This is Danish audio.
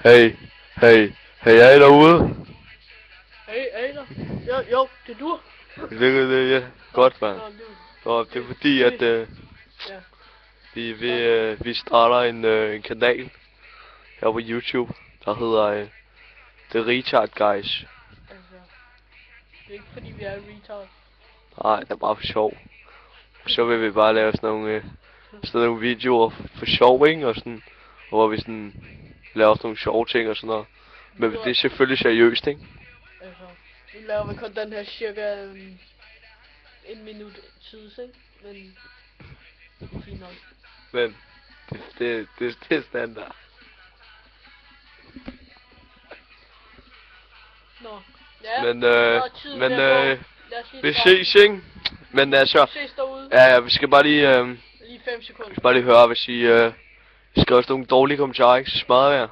Hey, hey, hey, er I derude? Hey, der? Jo, det er du. Det, ja, godt, mand. Nå, Det er fordi, at ja. vi starter en kanal her på YouTube, der hedder The Retard Guys. Altså, det er ikke fordi vi er retard. Nej, det er bare for sjov. Så vil vi bare lave sådan nogle videoer for sjov, ikke? Og sådan, hvor vi sådan laver sådan nogle sjove ting og sådan noget. Men det er selvfølgelig seriøst, ikke? Altså, nu laver vi kun den her cirka en minut tids, ikke? Men det er fint nok. Men det er standard. Nå, ja. Men vi ses, ikke? Men altså, Vi ses derude. ja, vi skal bare lige, Lige 5 sekunder. høre, hvis I skriver sådan nogle dårlige kommentarer, ikke? Så smadrer jeg jer.